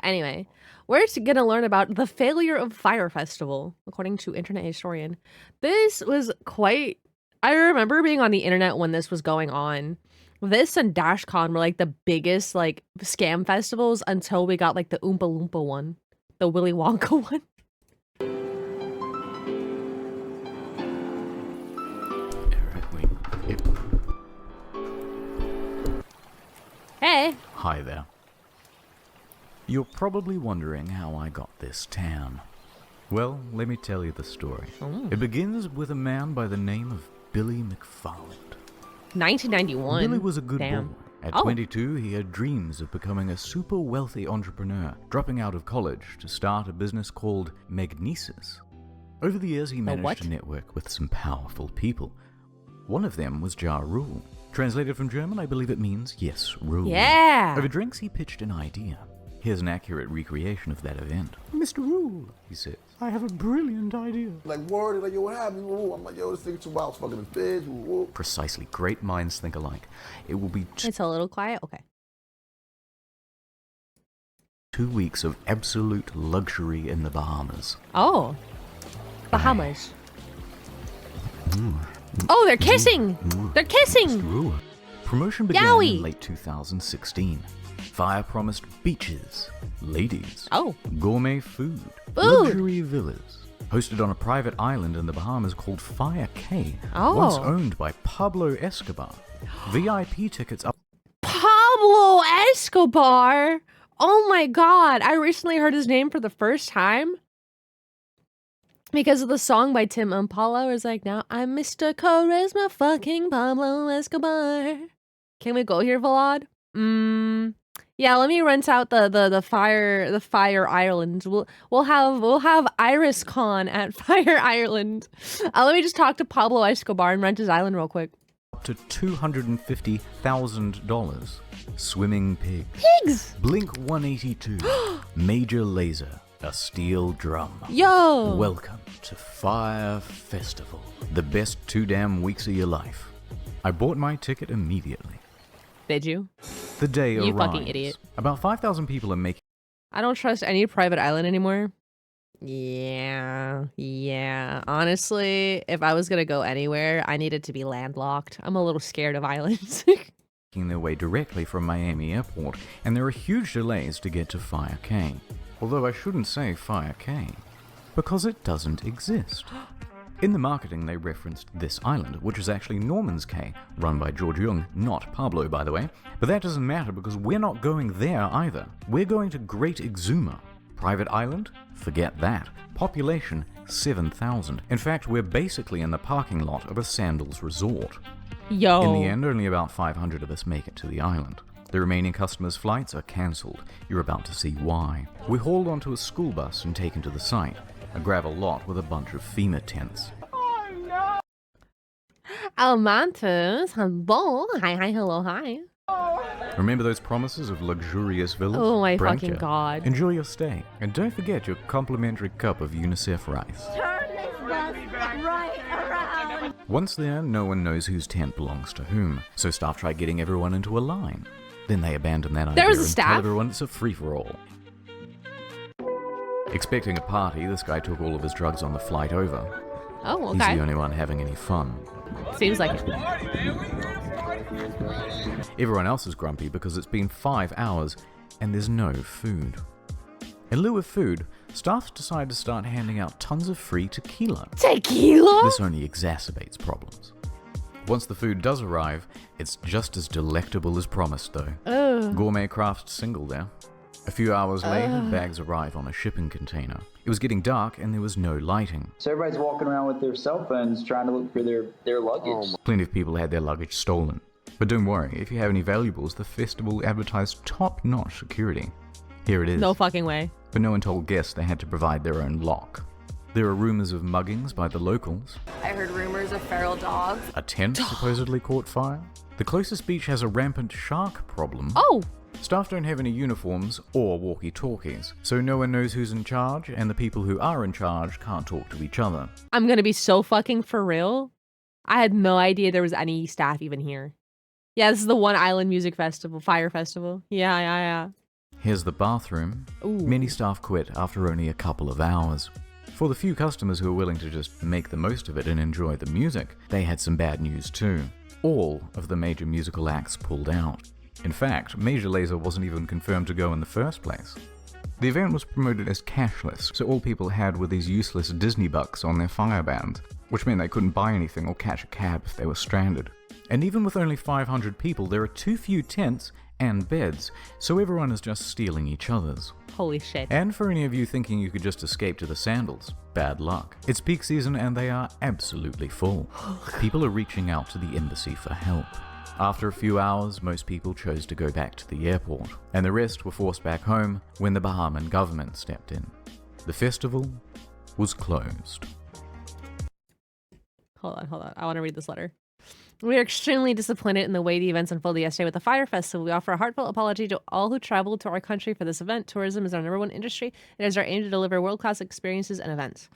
Anyway, we're gonna learn about the failure of Fyre Festival, according to Internet Historian. This was quite. I remember being on the internet when this was going on. This and DashCon were like the biggest like scam festivals until we got like the Oompa Loompa one, the Willy Wonka one. Hey. Hi there. You're probably wondering how I got this tan. Well, let me tell you the story. It begins with a man by the name of Billy McFarland. 1991. Billy was a good Damn. boy. At 22, he had dreams of becoming a super wealthy entrepreneur, dropping out of college to start a business called Magnesis. Over the years, he managed to network with some powerful people. One of them was Ja Rule. Translated from German, I believe it means, yes, rule. Yeah. Over drinks, he pitched an idea. Here's an accurate recreation of that event. Mr. Rule, he says, I have a brilliant idea. Like, word, like, yo, what happened? I'm like, yo, this thing too wild, fucking the fish. Precisely. Great minds think alike. It will be It's a little quiet? Okay. 2 weeks of absolute luxury in the Bahamas. Oh. Bahamas. Oh, they're kissing! They're kissing! Promotion began Yowie. in late 2016. Fyre promised beaches, ladies, gourmet food, luxury villas. Hosted on a private island in the Bahamas called Fyre Cay, once owned by Pablo Escobar. VIP tickets up. Pablo Escobar! Oh my god, I recently heard his name for the first time. Because of the song by Tim Impala, where it's like, now I'm Mr. Charisma fucking Pablo Escobar. Can we go here, Vlad? Yeah, let me rent out the Fyre Island. We'll have Iris Con at Fyre Island. Let me just talk to Pablo Escobar and rent his island real quick. Up to $250,000. Swimming pigs. Pigs! Blink 182. Major laser. A steel drum. Yo! Welcome to Fyre Festival. The best 2 damn weeks of your life. I bought my ticket immediately. Did you? The day arrives. You fucking idiot. About 5,000 people are making... I don't trust any private island anymore. Yeah. Honestly, if I was gonna go anywhere, I needed to be landlocked. I'm a little scared of islands. making their way directly from Miami Airport, and there are huge delays to get to Fyre Cay. Although I shouldn't say Fyre Cay, because it doesn't exist. In the marketing, they referenced this island, which is actually Norman's Cay, run by George Jung, not Pablo, by the way. But that doesn't matter because we're not going there either. We're going to Great Exuma. Private island? Forget that. Population, 7,000. In fact, we're basically in the parking lot of a sandals resort. Yo. In the end, only about 500 of us make it to the island. The remaining customers' flights are cancelled. You're about to see why. We're hauled onto a school bus and taken to the site, a gravel lot with a bunch of FEMA tents. Oh no! Almantus, hello, hi, hello, hi. Remember those promises of luxurious villas? Oh my Branca. fucking god. Enjoy your stay, and don't forget your complimentary cup of UNICEF rice. Turn this bus right around. Once there, no one knows whose tent belongs to whom, so staff try getting everyone into a line. Then they abandon that idea There was a and staff? tell everyone it's a free-for-all. Expecting a party, this guy took all of his drugs on the flight over. Oh, He's okay. the only one having any fun. Seems like it. Everyone else is grumpy because it's been 5 hours and there's no food. In lieu of food, staff decide to start handing out tons of free tequila. Tequila? This only exacerbates problems. Once the food does arrive, it's just as delectable as promised though. Gourmet craft single there. A few hours later, bags arrive on a shipping container. It was getting dark and there was no lighting. So everybody's walking around with their cell phones trying to look for their luggage. Plenty of people had their luggage stolen. But don't worry, if you have any valuables, the festival advertised top-notch security. Here it is. No fucking way. But no one told guests they had to provide their own lock. There are rumors of muggings by the locals. I heard rumors of feral dogs. A tent supposedly caught fire. The closest beach has a rampant shark problem. Oh! Staff don't have any uniforms or walkie-talkies, so no one knows who's in charge, and the people who are in charge can't talk to each other. I'm gonna be so fucking for real. I had no idea there was any staff even here. Yeah, this is the one island music festival, Fyre Festival. Yeah. Here's the bathroom. Ooh. Many staff quit after only a couple of hours. For the few customers who were willing to just make the most of it and enjoy the music, they had some bad news too. All of the major musical acts pulled out. In fact, Major Lazer wasn't even confirmed to go in the first place. The event was promoted as cashless, so all people had were these useless Disney bucks on their Fyre band, which meant they couldn't buy anything or catch a cab if they were stranded. And even with only 500 people, there are too few tents and beds, so everyone is just stealing each other's. Holy shit. And for any of you thinking you could just escape to the sandals, bad luck. It's peak season and they are absolutely full. People are reaching out to the embassy for help. After a few hours, most people chose to go back to the airport, and the rest were forced back home when the Bahamian government stepped in. The festival was closed. Hold on. I want to read this letter. We are extremely disappointed in the way the events unfolded yesterday with the Fyre Festival. We offer a heartfelt apology to all who traveled to our country for this event. Tourism is our #1 industry. It is our aim to deliver world-class experiences and events.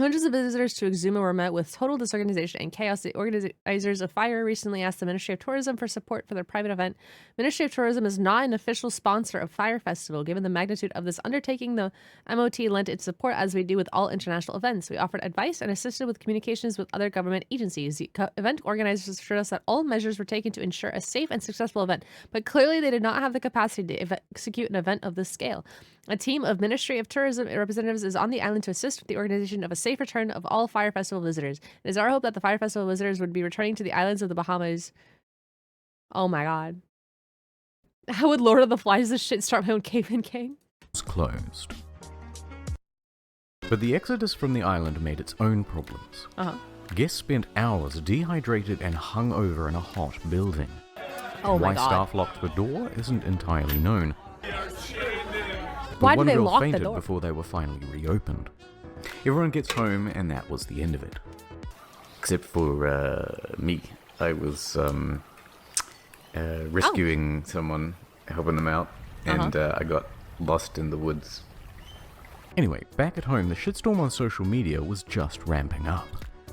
Hundreds of visitors to Exuma were met with total disorganization and chaos. The organizers of Fyre recently asked the Ministry of Tourism for support for their private event. Ministry of Tourism is not an official sponsor of Fyre Festival. Given the magnitude of this undertaking, the MOT lent its support as we do with all international events. We offered advice and assisted with communications with other government agencies. The event organizers assured us that all measures were taken to ensure a safe and successful event, but clearly they did not have the capacity to execute an event of this scale. A team of Ministry of Tourism representatives is on the island to assist with the organization of a safe return of all Fyre Festival visitors. It is our hope that the Fyre Festival visitors would be returning to the islands of the Bahamas. Oh my god. How would Lord of the Flies this shit start my own Cave-in King? Was closed. But the exodus from the island made its own problems. Guests spent hours dehydrated and hung over in a hot building. Oh my Why god. staff locked the door isn't entirely known. Why But did they one girl lock the fainted door? before they were finally reopened. Everyone gets home, and that was the end of it. Except for me. I was rescuing someone, helping them out, and I got lost in the woods. Anyway, back at home, the shitstorm on social media was just ramping up.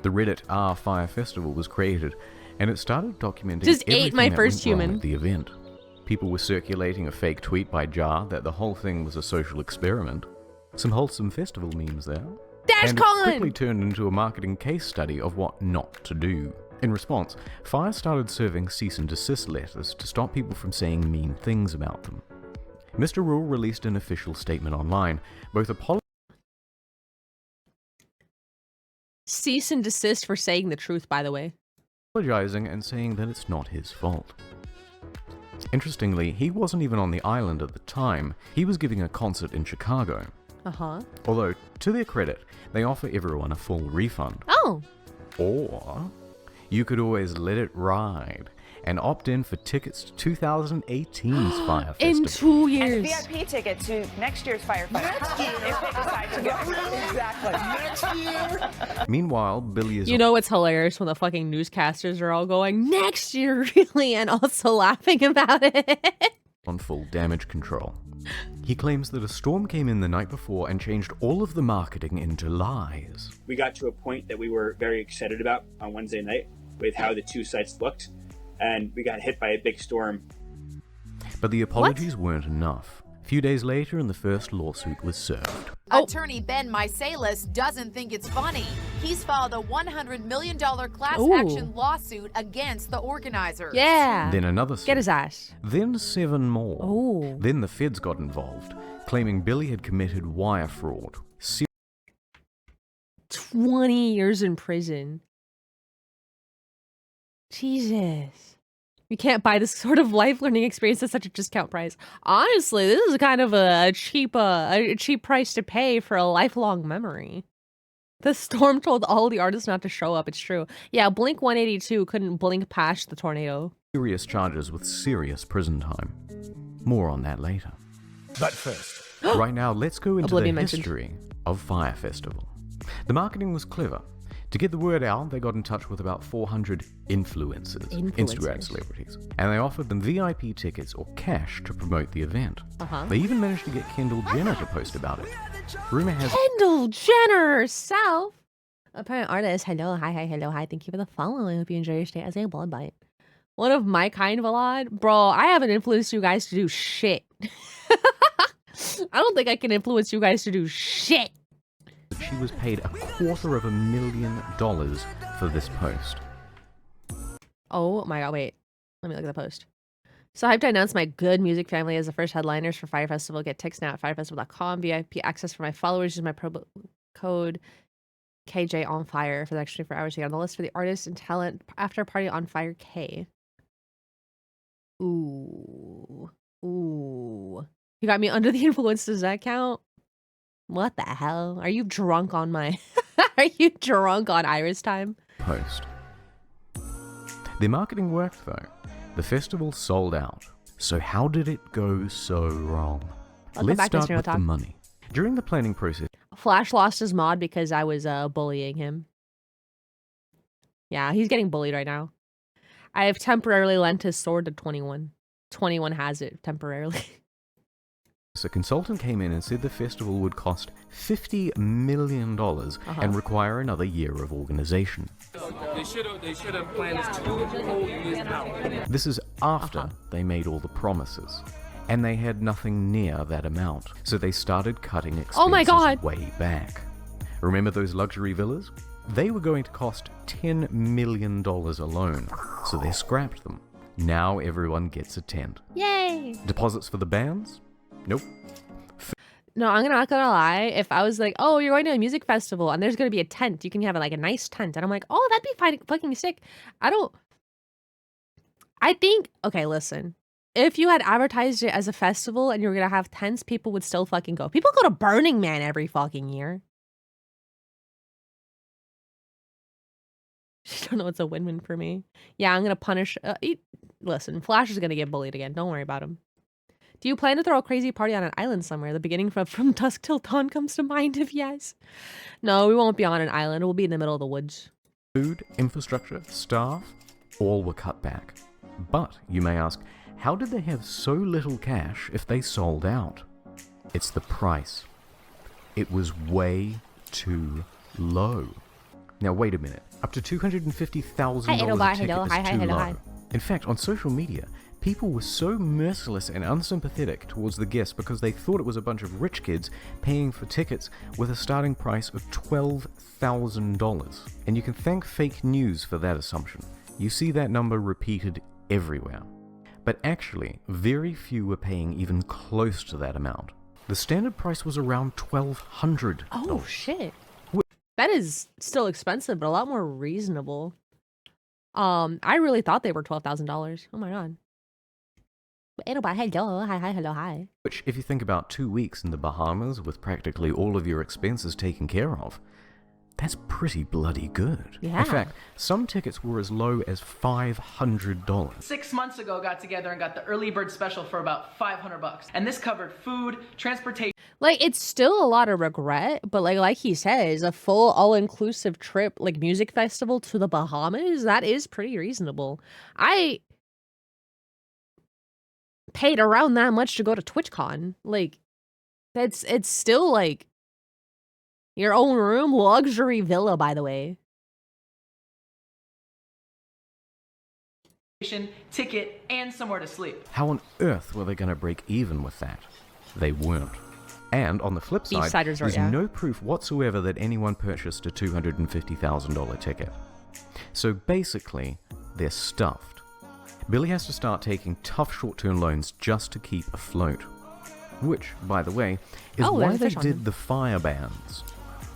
The Reddit r/Fyre Festival was created, and it started documenting Just ate everything my that first went wrong human. at the event. People were circulating a fake tweet by Jar that the whole thing was a social experiment. Some wholesome festival memes there. And it quickly DashCon! turned into a marketing case study of what not to do. In response, Fyre started serving cease and desist letters to stop people from saying mean things about them. Mr. Rule released an official statement online, both Cease and desist for saying the truth, by the way. apologizing and saying that it's not his fault. Interestingly, he wasn't even on the island at the time. He was giving a concert in Chicago. Although, to their credit, they offer everyone a full refund. Oh. Or you could always let it ride and opt in for tickets to 2018's Fyre Festival. In 2 And a years. VIP ticket to next year's Fyre Festival. If they decide to go. Exactly. Next year. Meanwhile, Billy is You know what's hilarious when the fucking newscasters are all going, next year, really, and also laughing about it. on full damage control. He claims that a storm came in the night before and changed all of the marketing into lies. We got to a point that we were very excited about on Wednesday night with how the two sites looked, and we got hit by a big storm. But the apologies weren't enough. A few days later, and the first lawsuit was served. Attorney Ben Misalis doesn't think it's funny. He's filed a $100 million class Ooh. action lawsuit against the organizers. Yeah. Then another suit. Get his ass. Then 7 more. Oh. Then the feds got involved, claiming Billy had committed wire fraud. 20 years in prison. Jesus. You can't buy this sort of life learning experience at such a discount price. Honestly, this is kind of a cheap price to pay for a lifelong memory. The storm told all the artists not to show up. It's true. Yeah, Blink 182 couldn't blink past the tornado. Serious charges with serious prison time. More on that later. But first, Right now, let's go into Oblivion the mentioned. history of Fyre Festival. The marketing was clever. To get the word out, they got in touch with about 400 influencers, Instagram celebrities, and they offered them VIP tickets or cash to promote the event. They even managed to get Kendall Jenner to post about it. Rumor has Kendall Jenner herself. Apparent artist. Hello, hi, hello, hi. Thank you for the follow. I hope you enjoy your stay as a blood bite. One of my kind, Vlad. Bro, I haven't influenced you guys to do shit. I don't think I can influence you guys to do shit. She was paid $250,000 for this post. Oh my god, wait. Let me look at the post. So hyped to announce my good music family as the first headliners for Fyre Festival. Get tickets now at firefestival.com. VIP access for my followers. Use my promo code KJ on Fyre for the next 24 hours to get on the list for the artists and talent after party on Fyre K. Ooh. Ooh. You got me under the influence. Does that count? What the hell? Are you drunk on my... Are you drunk on Iris time? Post. Their marketing worked though. The festival sold out. So how did it go so wrong? Let's start with the money. During the planning process... Flash lost his mod because I was bullying him. Yeah, he's getting bullied right now. I have temporarily lent his sword to 21. 21 has it temporarily. So a consultant came in and said the festival would cost $50 million and require another year of organization. They should have planned this 2 whole years out. This is after they made all the promises. And they had nothing near that amount. So they started cutting expenses way back. Remember those luxury villas? They were going to cost $10 million alone. So they scrapped them. Now everyone gets a tent. Yay! Deposits for the bands? Nope. No, I'm not gonna lie. If I was like, oh, you're going to a music festival and there's gonna be a tent, you can have like a nice tent. And I'm like, oh, that'd be fucking sick. I think, okay, listen. If you had advertised it as a festival and you were gonna have tents, people would still fucking go. People go to Burning Man every fucking year. I don't know, it's a win-win for me. Yeah, I'm gonna punish... listen, Flash is gonna get bullied again. Don't worry about him. Do you plan to throw a crazy party on an island somewhere? The beginning from Dusk Till Dawn comes to mind if yes. No, we won't be on an island. We'll be in the middle of the woods. Food, infrastructure, staff, all were cut back. But, you may ask, how did they have so little cash if they sold out? It's the price. It was way too low. Now wait a minute. Up to $250,000 a ticket is too low. In fact, on social media, people were so merciless and unsympathetic towards the guests because they thought it was a bunch of rich kids paying for tickets with a starting price of $12,000. And you can thank fake news for that assumption. You see that number repeated everywhere. But actually, very few were paying even close to that amount. The standard price was around $1,200. Oh, shit. That is still expensive, but a lot more reasonable. I really thought they were $12,000. Oh my god. Hi. Which, if you think about 2 weeks in the Bahamas with practically all of your expenses taken care of, that's pretty bloody good. Yeah. In fact, some tickets were as low as $500. 6 months ago, got together and got the early bird special for about $500. And this covered food, transportation. Like, it's still a lot of regret, but like he says, a full all-inclusive trip, like music festival to the Bahamas, that is pretty reasonable. I paid around that much to go to TwitchCon. Like, it's still like your own room, luxury villa, by the way. Ticket, and somewhere to sleep. How on earth were they going to break even with that? They weren't. And on the flip side, there's no proof whatsoever that anyone purchased a $250,000 ticket. So basically, they're stuffed. Billy has to start taking tough short-term loans just to keep afloat. Which, by the way, is why they did the Fyre bans.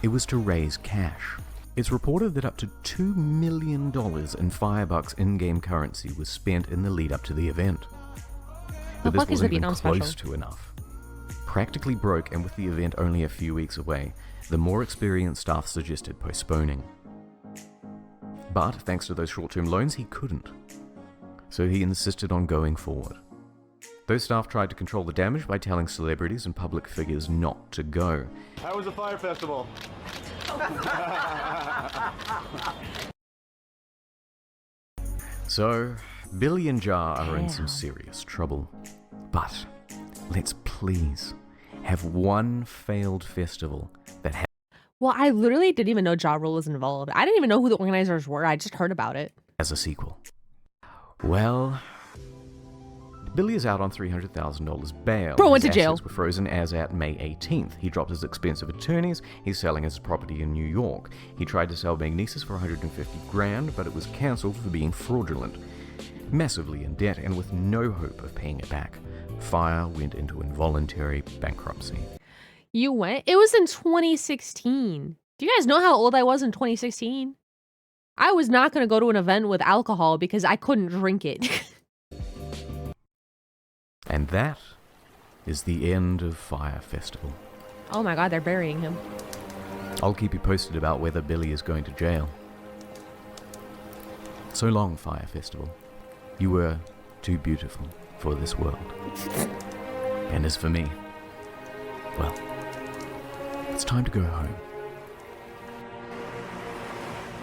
It was to raise cash. It's reported that up to $2 million in Firebucks in-game currency was spent in the lead-up to the event. But this wasn't even close to enough. Practically broke, and with the event only a few weeks away, the more experienced staff suggested postponing. But thanks to those short-term loans, he couldn't. So he insisted on going forward. Those staff tried to control the damage by telling celebrities and public figures not to go. How was the Fyre Festival? So, Billy and Jar are in some serious trouble. But let's please have one failed festival that has... Well, I literally didn't even know Ja Rule was involved. I didn't even know who the organizers were. I just heard about it. As a sequel. Well, Billy is out on $300,000 bail. Bro went His to jail. assets were frozen as at May 18th. He dropped his expensive attorneys. He's selling his property in New York. He tried to sell Magnesis for $150,000, but it was cancelled for being fraudulent. Massively in debt and with no hope of paying it back, Fyre went into involuntary bankruptcy. You went? It was in 2016. Do you guys know how old I was in 2016? I was not going to go to an event with alcohol because I couldn't drink it. And that is the end of Fyre Festival. Oh my god, they're burying him. I'll keep you posted about whether Billy is going to jail. So long, Fyre Festival. You were too beautiful for this world. And as for me, well, it's time to go home.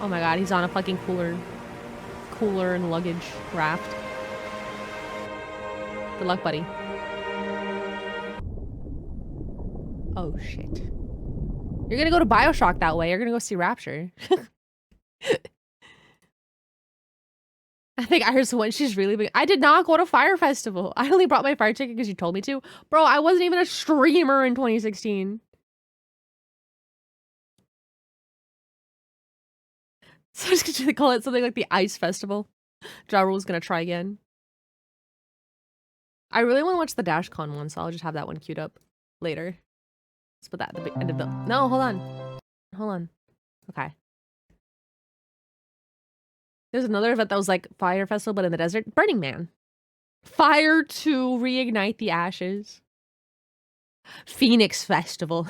Oh my god, he's on a fucking cooler and luggage raft. Good luck, buddy. Oh shit. You're gonna go to BioShock that way. You're gonna go see Rapture. I think I heard someone, she's really big. I did not go to Fyre Festival. I only brought my Fyre ticket because you told me to. Bro, I wasn't even a streamer in 2016. So I'm just gonna call it something like the Ice Festival. Ja Rule's gonna try again. I really want to watch the DashCon one, so I'll just have that one queued up later. Let's put that at the end of the... No, hold on. Hold on. Okay. There's another event that was like Fyre Festival, but in the desert. Burning Man. Fire to reignite the ashes. Phoenix Festival.